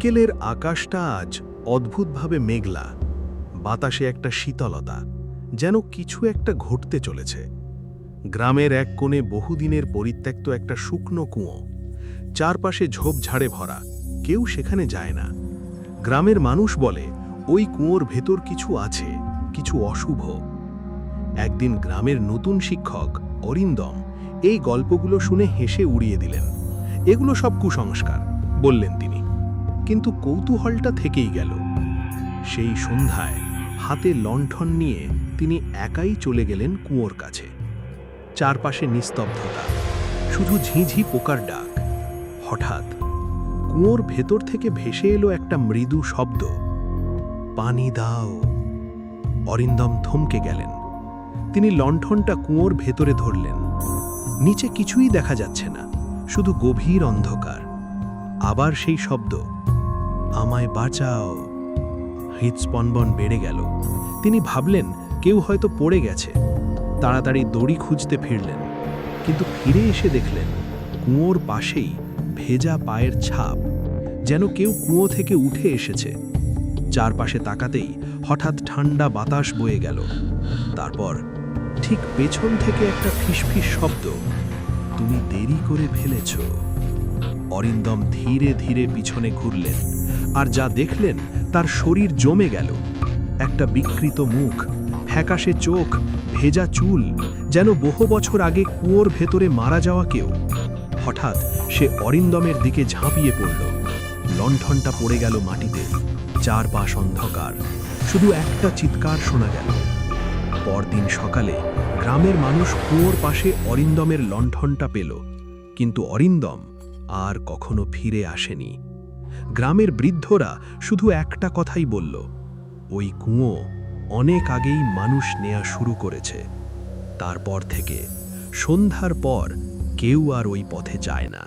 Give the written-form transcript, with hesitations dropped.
বিকেলের আকাশটা আজ অদ্ভুতভাবে মেঘলা, বাতাসে একটা শীতলতা, যেন কিছু একটা ঘটতে চলেছে। গ্রামের এক কোণে বহুদিনের পরিত্যক্ত একটা শুকনো কুঁয়ো, চারপাশে ঝোপঝাড়ে ভরা, কেউ সেখানে যায় না। গ্রামের মানুষ বলে ওই কুঁয়োর ভেতর কিছু আছে, কিছু অশুভ। একদিন গ্রামের নতুন শিক্ষক অরিন্দম এই গল্পগুলো শুনে হেসে উড়িয়ে দিলেন। এগুলো সব কুসংস্কার, বললেন তিনি, কিন্তু কৌতূহলটা থেকেই গেল। সেই সন্ধ্যায় হাতে লণ্ঠন নিয়ে তিনি একাই চলে গেলেন কুঁয়োর কাছে। চারপাশে নিস্তব্ধতা, শুধু ঝিঁঝি পোকার ডাক। হঠাৎ কুঁয়োর ভেতর থেকে ভেসে এলো একটা মৃদু শব্দ, পানি দাও। অরিন্দম থমকে গেলেন। তিনি লণ্ঠনটা কুঁয়োর ভেতরে ধরলেন। নিচে কিছুই দেখা যাচ্ছে না, শুধু গভীর অন্ধকার। আবার সেই শব্দ, আমায় বাঁচাও। হৃৎস্পন্দন বেড়ে গেল। তিনি ভাবলেন কেউ হয়তো পড়ে গেছে। তাড়াতাড়ি দড়ি খুঁজতে ফিরলেন, কিন্তু ফিরে এসে দেখলেন কুঁয়োর পাশেই ভেজা পায়ের ছাপ, যেন কেউ কুঁয়ো থেকে উঠে এসেছে। চারপাশে তাকাতেই হঠাৎ ঠান্ডা বাতাস বয়ে গেল। তারপর ঠিক পেছন থেকে একটা ফিসফিস শব্দ, তুমি দেরি করে ফেলেছ। অরিন্দম ধীরে ধীরে পিছনে ঘুরলেন, আর যা দেখলেন তার শরীর জমে গেল। একটা বিকৃত মুখ, ফ্যাকাশে চোখ, ভেজা চুল, যেন বহু বছর আগে কুয়োর ভেতরে মারা যাওয়া কেউ। হঠাৎ সে অরিন্দমের দিকে ঝাঁপিয়ে পড়ল। লণ্ঠনটা পড়ে গেল মাটিতে। চারপাশ অন্ধকার, শুধু একটা চিৎকার শোনা গেল। পরদিন সকালে গ্রামের মানুষ কুয়োর পাশে অরিন্দমের লণ্ঠনটা পেল, কিন্তু অরিন্দম আর কখনো ফিরে আসেনি। গ্রামের বৃদ্ধরা শুধু একটা কথাই বলল, ওই কুঁয়ো অনেক আগেই মানুষ নেয়া শুরু করেছে। তারপর থেকে সন্ধ্যার পর কেউ আর ওই পথে যায় না।